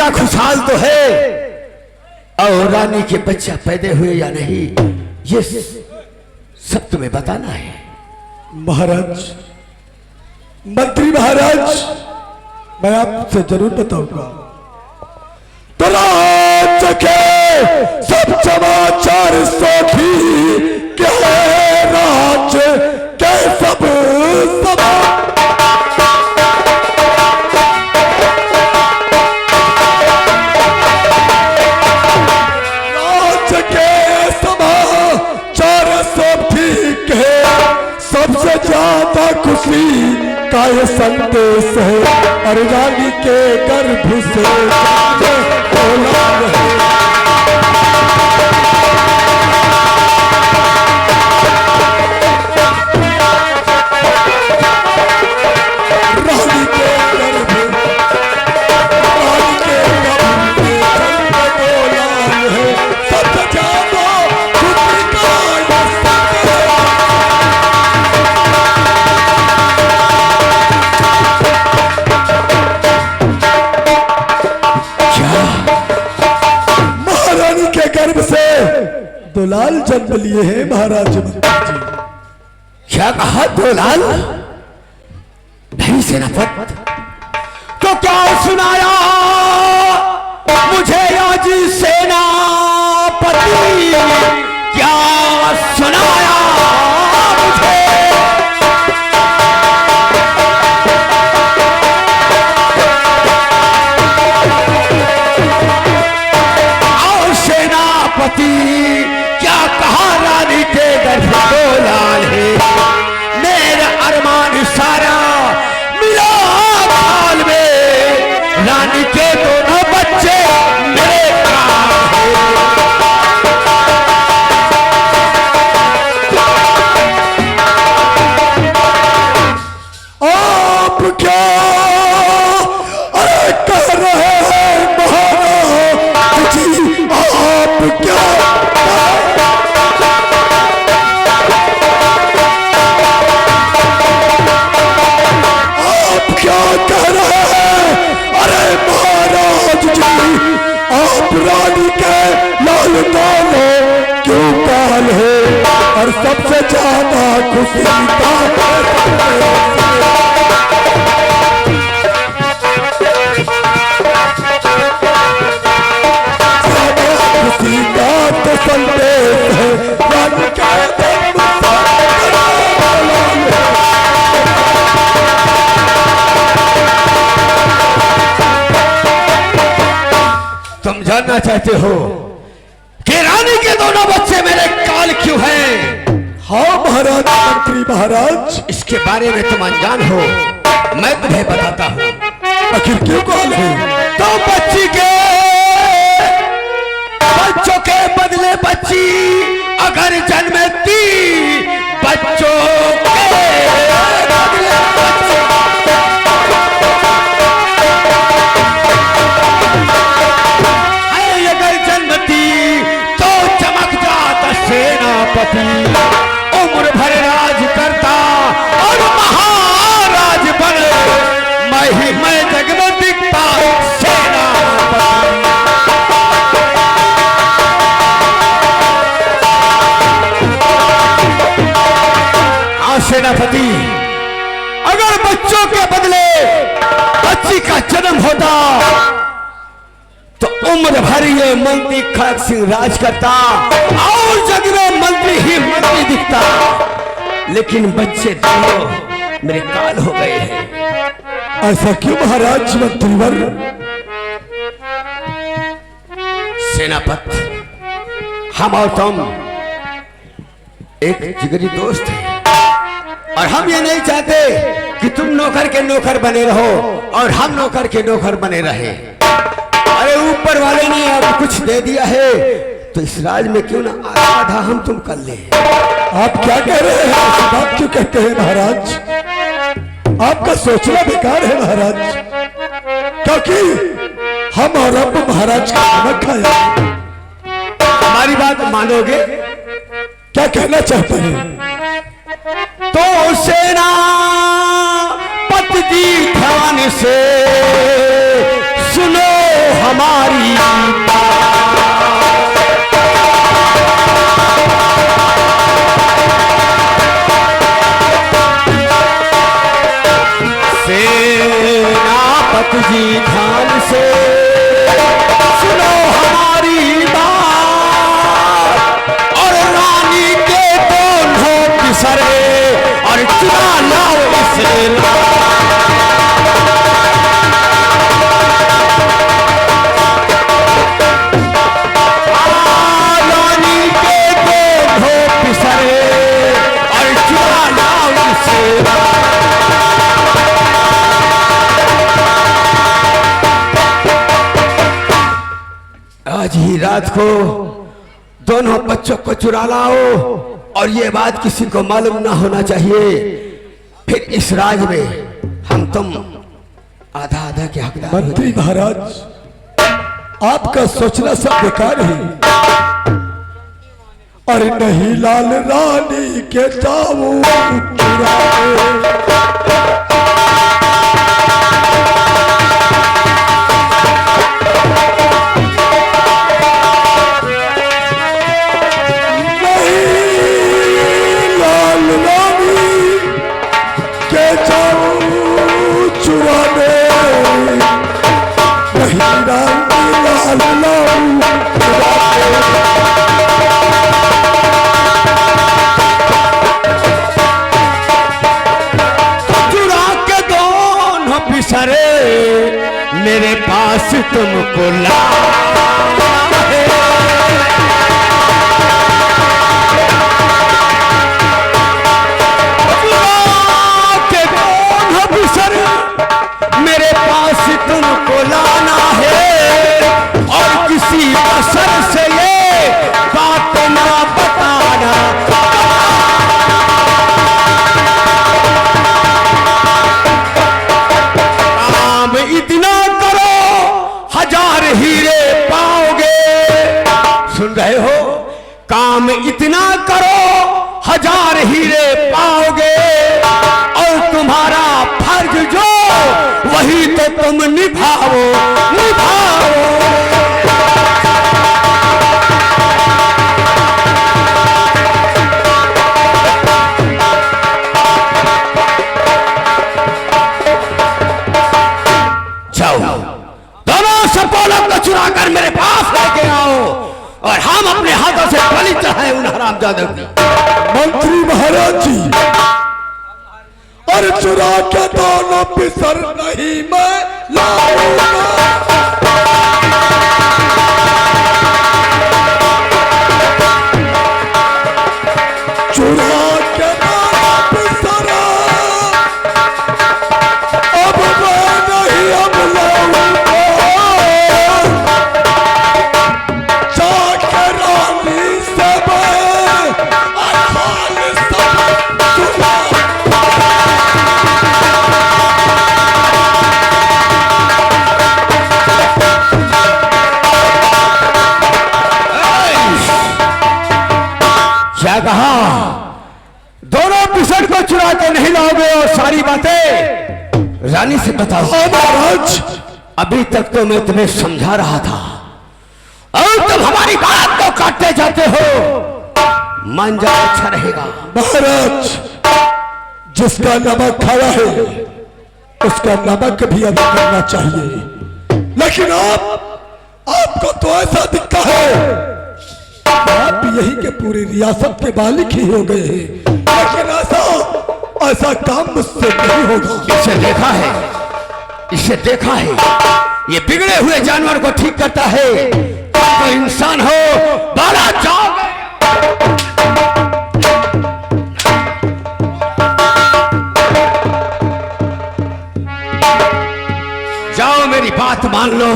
दुनिया खुशहाल तो है, और रानी के बच्चा पैदा हुए या नहीं ये सब तुम्हें बताना है। महाराज, मंत्री महाराज, मैं आपसे जरूर बताऊंगा। तो राज्य के सब समाचार सोखी के राज्य के सब राज्य के समाचार सब ठीक है। सबसे ज्यादा खुशी का ये संदेश है, और रानी के गर्भ से औलाद है। रानी के गर्भ में औलाद है। सबसे ज्यादा खुशी का ये गर्भ से दुलाल जन्म लिए हैं महाराज मंत्री जी। क्या कहा दुलाल? नहीं सेनापति, तो क्या सुनाया मुझे आज सेनापति? क्या सुनाया मुझे? क्या कहा रानी के गर्भ दुलाल है? मेरा अरमान सारा मिला हाल में, रानी के दोनों बच्चे मेरे काम है। आप क्या अरे कह रहे हैं महाराज जी? आप क्या कह रहे हैं? अरे महाराज जी, आप रानी के लाल डालो क्यों काल है? और सबसे ज्यादा खुशी का खुशी का तो संदेश है, रानी के तुम जानना चाहते हो कि रानी के दोनों बच्चे मेरे काल क्यों हैं? हाँ महाराज मंत्री महाराज, इसके बारे में तुम अनजान हो, मैं तुम्हें बताता हूँ। आखिर क्यों काल है? तो बच्चों के बदले बच्ची अगर जन्मती, बच्चों के बदले बच्ची अगर जन्मती तो चमक जाता सेनापति, उम्र भर राज करता और महाराज बने, मैं जग में दिखता सेनापति। सेनापति, अगर बच्चों के बदले बच्ची का जन्म होता तो उम्र भर ये मंत्री खड़क सिंह राज करता और जग में मंत्री ही मंत्री दिखता, लेकिन बच्चे दोनों मेरे काल हो गए हैं। ऐसा क्यों महाराज मंत्रीवर? सेनापति, हम और तुम एक जिगरी दोस्त हैं, और हम ये नहीं चाहते कि तुम नौकर के नौकर बने रहो और हम नौकर के नौकर बने रहे। अरे ऊपर वाले ने अब कुछ दे दिया है, तो इस राज में क्यों ना आधा हम तुम कर ले। आप क्या कह रहे हैं? आप क्यों कहते हैं महाराज? आपका सोचना बेकार है महाराज, क्योंकि हम और अब महाराज का नमक खाया। हमारी बात मानोगे? क्या कहना चाहते हैं? तो सेना पति जी ध्यान से सुनो हमारी सेनापति जी ध्यान से सुनो हमारी बात और रानी के दोनों पिसरे और चुरा लाओ इसे रानी के दोनों पिसरे और चुरा लाओ इसे आज ही रात को दोनों बच्चों को चुरा लाओ और ये बात किसी को मालूम ना होना चाहिए। फिर इस राज में हम तुम आधा आधा के हकदार। मंत्री महाराज, आपका सोचना सब बेकार है। अरे नहीं लाल रानी के जाऊं चुराए। मेरे पास तुमको ला मेरे पास तुमको लाना है और किसी असर से ये बात ना बताना। काम इतना करो हजार हीरे पाओगे। सुन रहे हो? काम इतना करो हजार हीरे पाओगे और तुम्हारा फर्ज जो वही तो तुम निभाओ निभाओ। जाओ दोनों सपोलों को चुरा कर मेरे पास लेके आओ और हम अपने हाथों से बलि चढ़ाए उन हरामजादों की। मंत्री महाराज जी, और चुरा के दोनों पिसर नहीं मैं लाऊंगा। चुरा के दोनों पिसर अब मैं नहीं अब लाऊंगा। जाके रानी से मैं अखाल सब चुरा। क्या कहा? दोनों पिसड़ को चुरा के नहीं लाओगे और सारी बातें रानी से बताओ। महाराज, अभी तक तो मैं तुम्हें समझा रहा था और तुम हमारी बात को काटते जाते हो। मान जाओ, अच्छा रहेगा। महाराज, जिसका नमक खाया है उसका नमक भी अदा करना चाहिए। लेकिन आपको तो ऐसा दिखता है आप यही के पूरी रियासत के मालिक ही हो गए हैं। लेकिन ऐसा काम मुझसे नहीं होगा। इसे देखा है ये बिगड़े हुए जानवर को ठीक करता है। तो इंसान हो बाला जाओगे। जाओ मेरी बात मान लो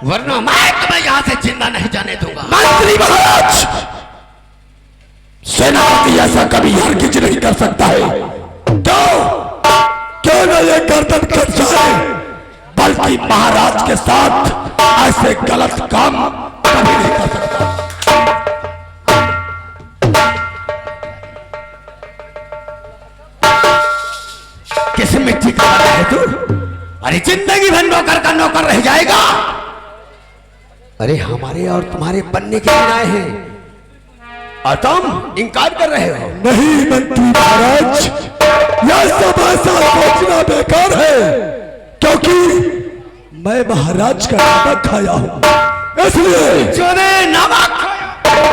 वरना मैं तुम्हें यहां से जिंदा नहीं जाने दूंगा। मंत्री महाराज, सेनापति ऐसा कभी हरगिज नहीं कर सकता है। क्यों न ये गर्दन कट जाए, बल्कि महाराज के साथ ऐसे गलत काम कभी नहीं कर सकता। किस मिट्टी का है तू? अरे जिंदगी भर नौकर का नौकर रह जाएगा। अरे हमारे और तुम्हारे बनने के दिन आए हैं और तुम इनकार कर रहे हो। नहीं मंत्री महाराज, यह सब ऐसा सोचना बेकार है, क्योंकि मैं महाराज का नमक खाया हूं, इसलिए जो ने नमक खाया।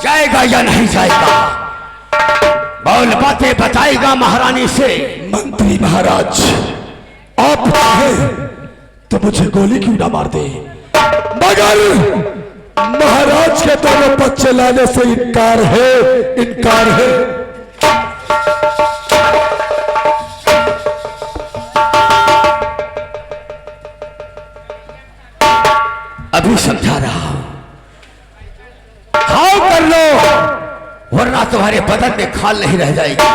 जाएगा या नहीं जाएगा? बोल, बातें बताएगा महारानी से। मंत्री महाराज, आप चाहे तो मुझे गोली क्यों ना मार दे, मगर महाराज के दोनों बच्चे लाने से इनकार है, इनकार है। अभी समझा रहा हूं, खाओ कर लो, वरना तुम्हारे बदन में खाल नहीं रह जाएगी।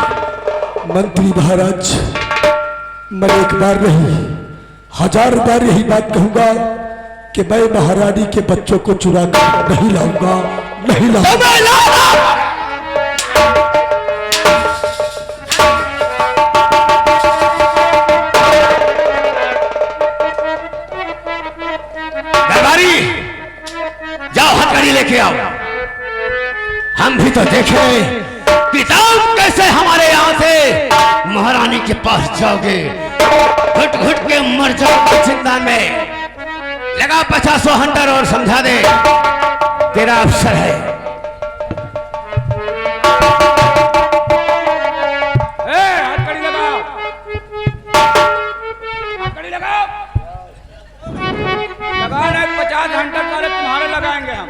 मंत्री महाराज, मैं एक बार नहीं 1000 बार यही बात कहूंगा कि मैं महारानी के बच्चों को चुरा कर नहीं लाऊंगा, नहीं लाऊंगा। दरबारी, जाओ हथकड़ी लेके आओ। हम भी तो देखें कि तुम कैसे हमारे यहां से महारानी के पास जाओगे, घुट घुट के मर जाओगे जिंदा में। लगा 50 हंटर और समझा दे, तेरा अवसर है। हथकड़ी लगाओ, हथकड़ी लगाओ, लगा रहे 50 हंटर सारे तुम्हारे लगाएंगे हम।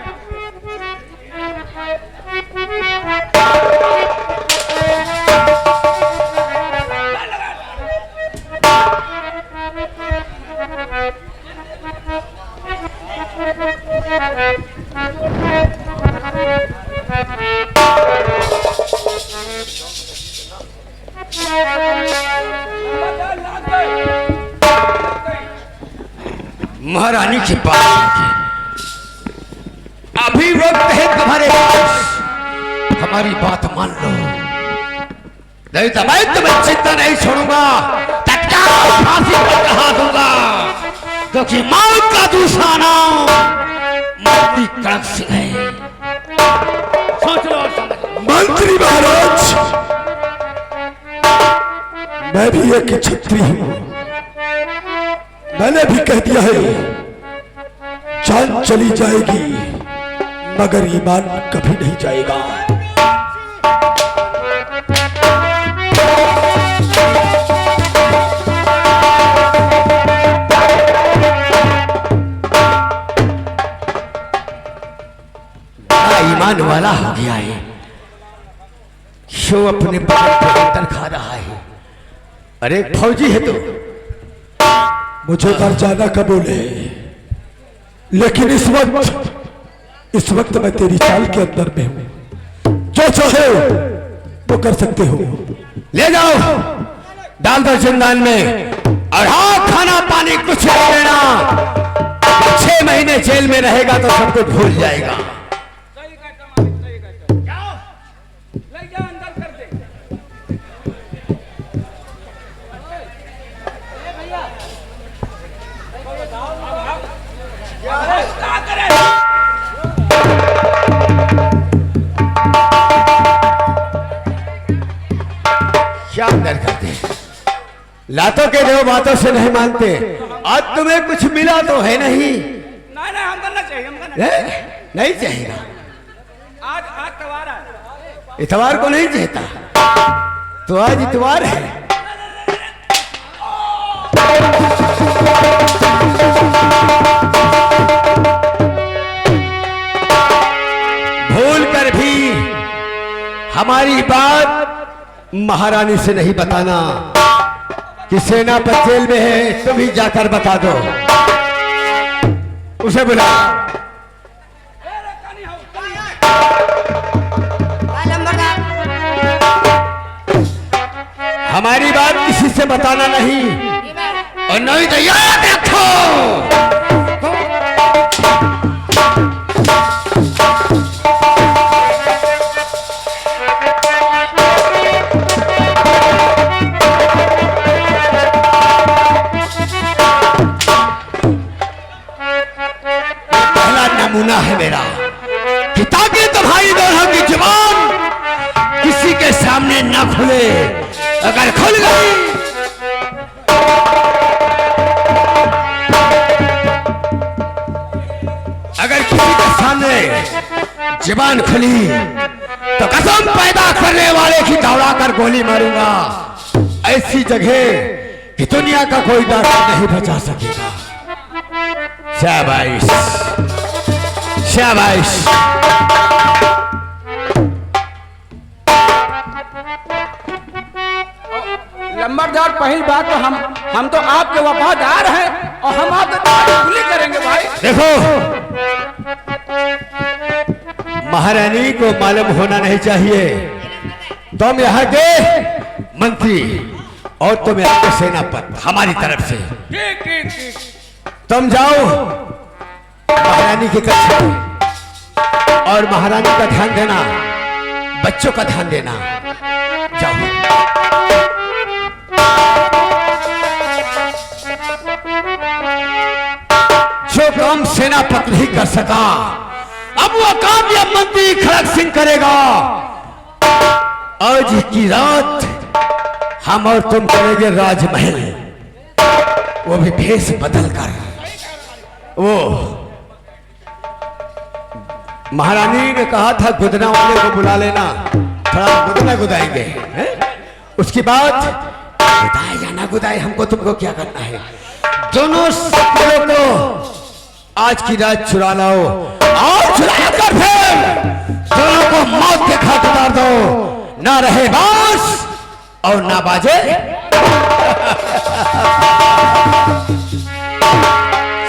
महारानी के पास अभी वक्त है तुम्हारे पास, हमारी बात मान लो, नहीं तो मैं तुम्हें चिंता नहीं छोड़ूंगा, तत्काल फांसी पर चढ़ा दूंगा, क्योंकि मौत का दूसरा नाम मौती कड़क सिंह है। सोच लो और समझ लो। मंत्री महाराज, मैं भी एक क्षत्रिय हूं, मैंने भी कह दिया है, जान चली जाएगी मगर ईमान कभी नहीं जाएगा। बड़ा ईमान वाला हो गया है, शो अपने बदन पे अंतर खा रहा है। अरे फौजी है तो मुझे घर जाना का बोले, लेकिन इस वक्त मैं तेरी चाल के अंदर में हूं, जो चाहे वो कर सकते हो। ले जाओ, डाल दो जिंदान में, और हाँ, खाना पानी कुछ नहीं देना। 6 महीने जेल में रहेगा तो सब कुछ भूल जाएगा। सही कहता, सही कहता। जाओ, ले जा, अंदर कर दे। क्या करे? क्या अंदर करते हैं? लातों के देव बातों से नहीं मानते। आज तुम्हें कुछ मिला तो है नहीं। नहीं, हम करना चाहिए, हम करना चाहिए। नहीं चाहिएगा। आज इतवार है। इतवार को नहीं चाहता तो आज इतवार है। भूल कर भी हमारी बात महारानी से नहीं बताना कि सेनापति जेल में है, तुम ही जाकर बता दो। उसे बुला। हमारी बात किसी से बताना नहीं, और नहीं तो याद रखो। ना खुले। अगर खुल गई अगर किसी के सामने जुबान खुली तो कसम पैदा करने वाले की दौड़ा कर गोली मारूंगा। ऐसी जगह कि दुनिया का कोई डॉक्टर नहीं बचा सकेगा। शाबाश शाबाश। लंबरदार, पहली बात तो हम तो आपके वफादार हैं और हम आपके तारीफ करेंगे भाई। देखो, महारानी को मालूम होना नहीं चाहिए तुम यहाँ के मंत्री और तुम यहाँ के सेनापति हमारी तरफ से। ठीक ठीक ठीक। तुम जाओ महारानी के कक्ष में और महारानी का ध्यान देना, बच्चों का ध्यान देना। जाओ। जो काम सेनापति नहीं कर सका अब वो काम यह मंत्री खड़क सिंह करेगा। आज की रात हम और तुम करेंगे राजमहल, वो भी भेष बदल कर। वो महारानी ने कहा था गुदना वाले को बुला लेना, थोड़ा गुदना गुदाएंगे। उसके बाद गुदाए या ना गुदाए हमको तुमको क्या करना है। दोनों सपनों को आज की रात चुरा लाओ और चुरा कर फिर दोनों को मौत के घाट उतार दो। ना रहे बांस और ना बाजे।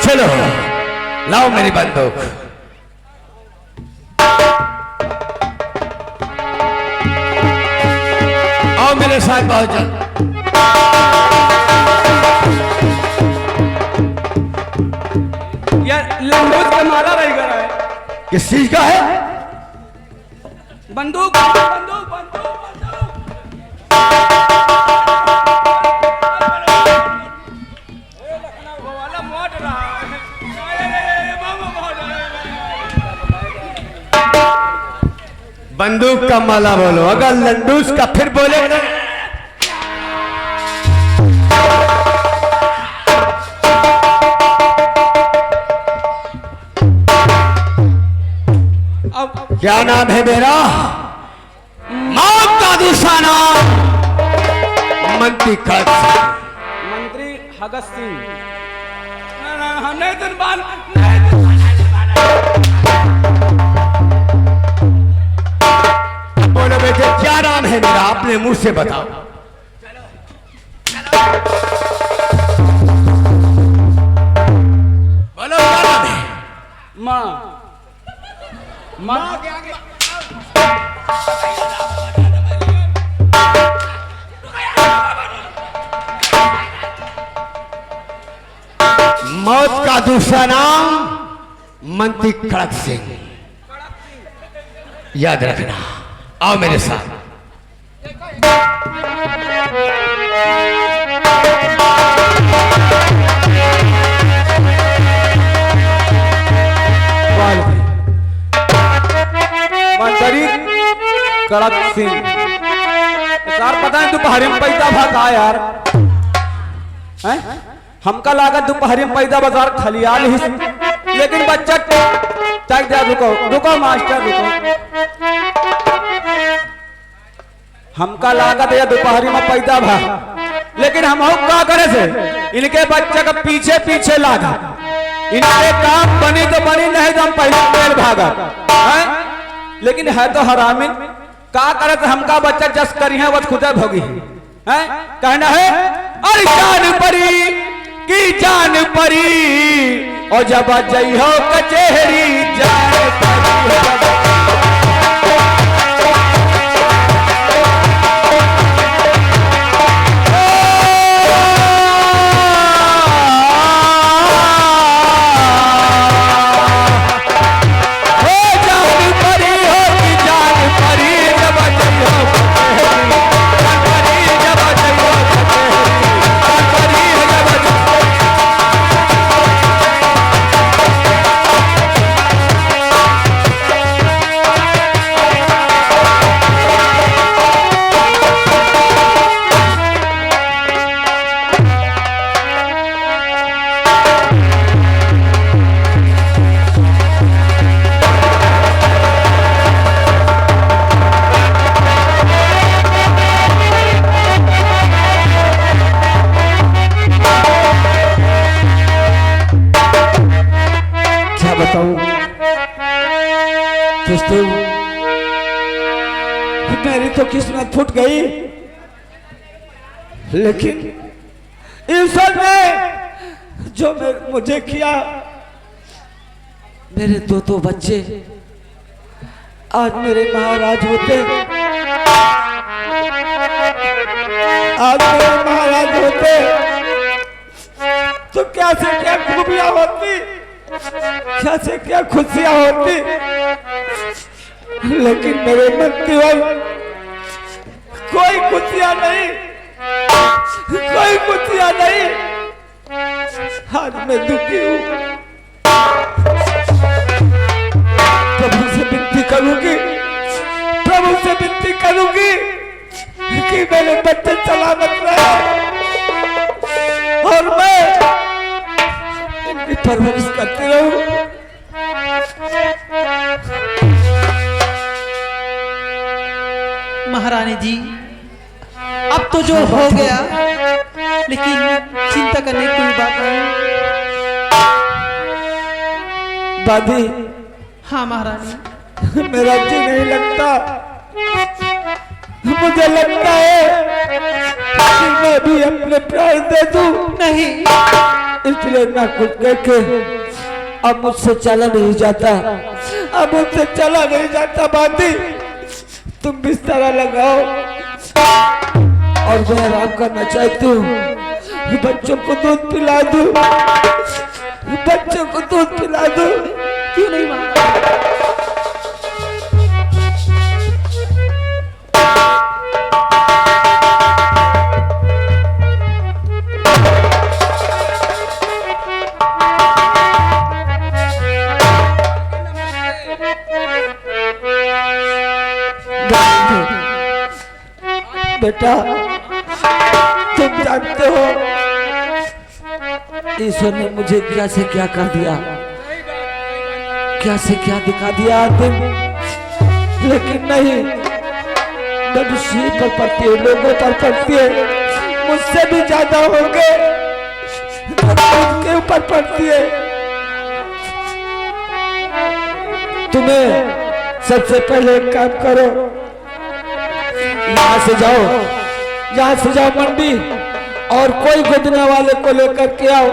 चलो लाओ मेरी बंदूक। आओ मेरे साथ बहुत जल्द। यार लंबूज का माला रह गया है। किस चीज का है? बंदूक बंदूक बंदूक बंदूक का माला बोलो, अगर लंडूस का फिर बोले क्या नाम है मेरा? मौत का दूसरा नाम मंत्री खड़क सिंह। मंत्री भगत सिंह। हमने दुर्बान बोलो बेटे क्या नाम है मेरा? अपने मुंह से बताओ। बोलो क्या नाम है? माँ माँ मौत का दूसरा नाम मंत्री खड़क सिंह, याद रखना। आओ मेरे साथ। मंत्री खड़क सिंह यार, पता है दोपहरी में पैदा भात आ यार हैं? हमका लागत दोपहरी में पैदा बाजार खलियाल ही, लेकिन बच्चा चक जा। रुको रुको मास्टर रुको। हमका लागत है दोपहरी में पैदा भा, लेकिन हम क्या करे से इनके बच्चे का पीछे पीछे लागा। इनके काम बनी तो बनी, नहीं तो हम पहले पेड़ भागा है। लेकिन है तो हरामी। का करे तो हमका बच्चा जस करी है बस खुदा भोगी है। कहना है अरे जान परी की जान परी और जब जई हो कचहरी जान परी। मेरी तो किस्मत फूट गई, लेकिन ईश्वर ने जो मुझे किया, मेरे दो बच्चे आज मेरे महाराज होते, आज मेरे महाराज होते तो क्या से क्या खूबियां होती, क्या से क्या खुशियां होती, लेकिन मेरे मन केवल कोई खुशियां नहीं, कोई खुशियां नहीं। आज मैं दुखी हूँ। प्रभु से विनती करूंगी, प्रभु से विनती करूंगी कि मेरे बच्चे सलामत रहे और मैं इनकी परवरिश करती रहूं। महारानी जी, अब तो जो हो गया, लेकिन चिंता करने की कोई बात नहीं। दादी, हाँ महारानी, मेरा जी नहीं लगता, मुझे लगता है कि मैं भी अपने प्राण दे दूं। नहीं, इसलिए ना कुछ करके अब मुझसे चला नहीं जाता, अब मुझसे चला नहीं जाता। बाती, तुम बिस्तर लगाओ और मैं आराम करना चाहती हूँ। बच्चों को दूध पिला दूं, बच्चों को दूध पिला दूं। क्यों नहीं महारानी? बेटा, तुम जानते हो ईश्वर ने मुझे क्या से क्या कर दिया, क्या से क्या दिखा दिया अंतिम, लेकिन नहीं, मनुष्य पर पड़ती है, लोगों पर पड़ती है, मुझसे भी ज्यादा होंगे, उनके ऊपर पड़ती है। तुम्हें सबसे पहले एक काम करो, यहाँ से जाओ, यहाँ से जाओ मंडी और कोई गोदना वाले को लेकर के आओ।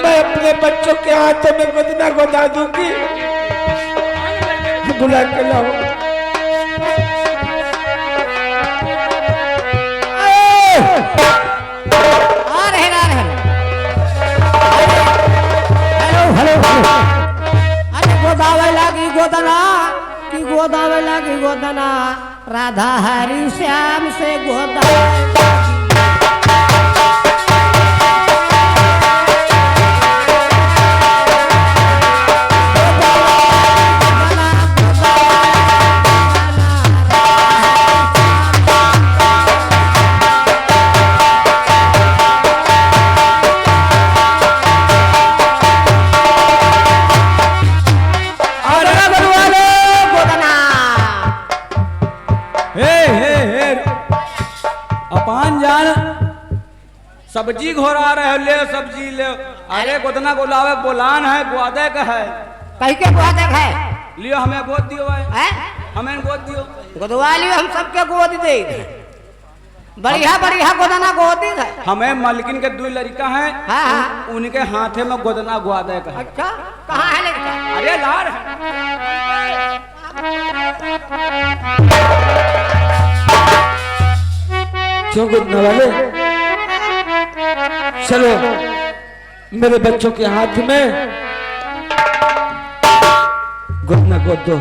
मैं अपने बच्चों के हाथों में गोदना गोदा दूंगी, बुला के लाओ। गोदावे लागी गोदना कि गोदावे लागी गोदना, राधा हरि श्याम से गोदा। सब्जी घोरा रहे हो, ले सब्जी ले। अरे गोदना गोलावे बोलान है, गोदे का है। कहीं के गोदे है? लियो, हमें गोद दियो भाई, हैं? हमें गोद दियो। गोदवा लियो, हम सबके गोद दे। बढ़िया बढ़िया गोदना गोद है। हमें मालकिन के 2 लड़का हैं, हाँ हाँ। उनके हाथे में गोदना गोदे का है। अच्छा, कहाँ है लड़का? अरे लार है। क्यों गोदने वाले? चलो मेरे बच्चों के हाथ में गोदना गोद दो।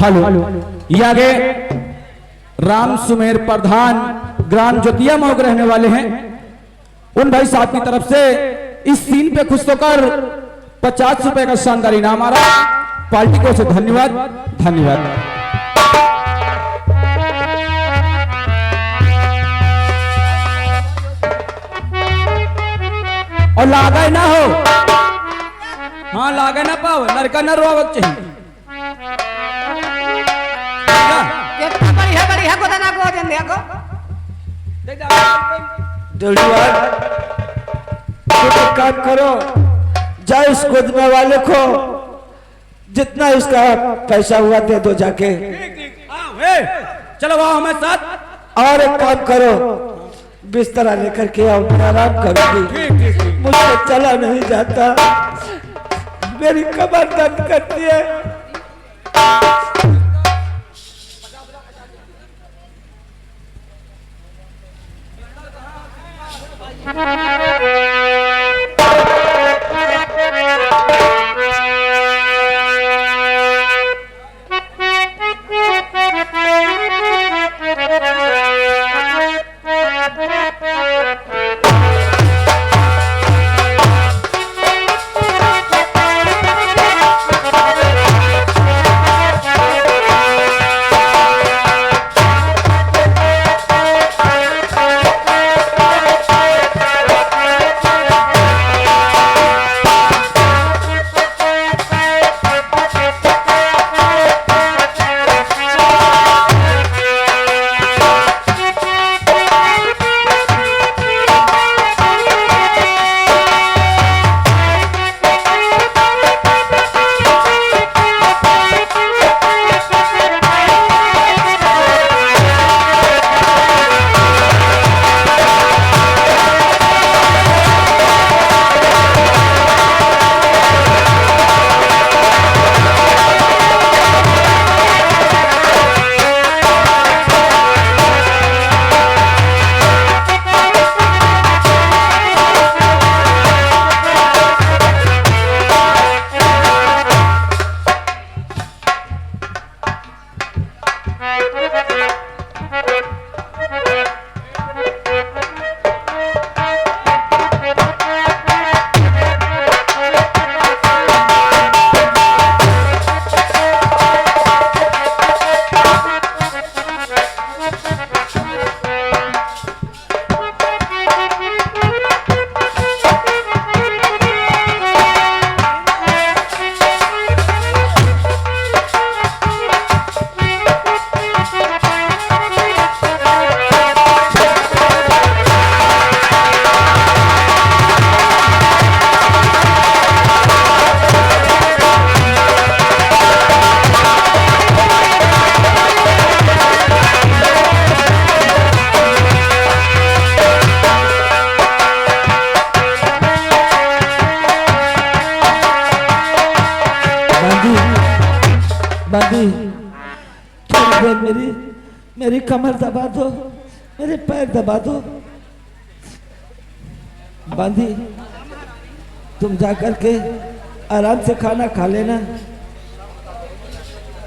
हेलो, ये आगे राम सुमेर प्रधान ग्राम जोतिया मऊ के रहने वाले हैं। उन भाई साहब की तरफ से इस सीन पे खुश होकर 50 रुपए का शानदार इनाम आ रहा। पार्टी को से धन्यवाद, धन्यवाद। और लागे ना हो, हाँ लागे ना पाओ, लड़का न रोवक चाहिए। कितना बढ़िया गाड़ी है गोदाना को जन देखो डलवार तुम एक काम करो, जाओ इस गोदमे वाले को जितना इसका पैसा हुआ दे दो जाके। चलो वहाँ हमें साथ। और एक काम करो, बिस्तरा लेकर के आओ, मैं आराम करूंगी। मुझसे चला नहीं जाता, मेरी कमर दर्द करती है। बांधी थोड़ी देर मेरी कमर दबा दो, मेरे पैर दबा दो। बांधी तुम जाकर के आराम से खाना खा लेना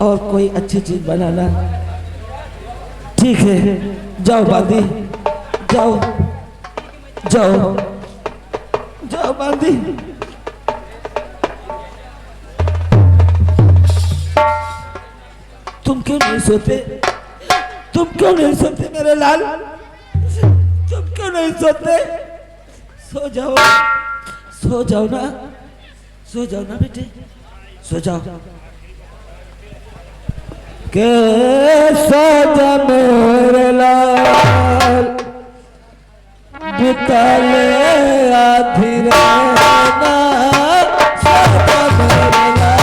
और कोई अच्छी चीज बनाना, ठीक है? जाओ बांधी, जाओ जाओ जाओ बांधी। तुम क्यों नहीं सोते? तुम क्यों नहीं सोते मेरे लाल? तुम क्यों नहीं सोते? सो जाओ, सो जाओ ना, सो जाओ ना बेटे, सो जाओ। के सो जा मेरे लाल, बिता ले आधी रात, सो जा मेरे लाल,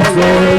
से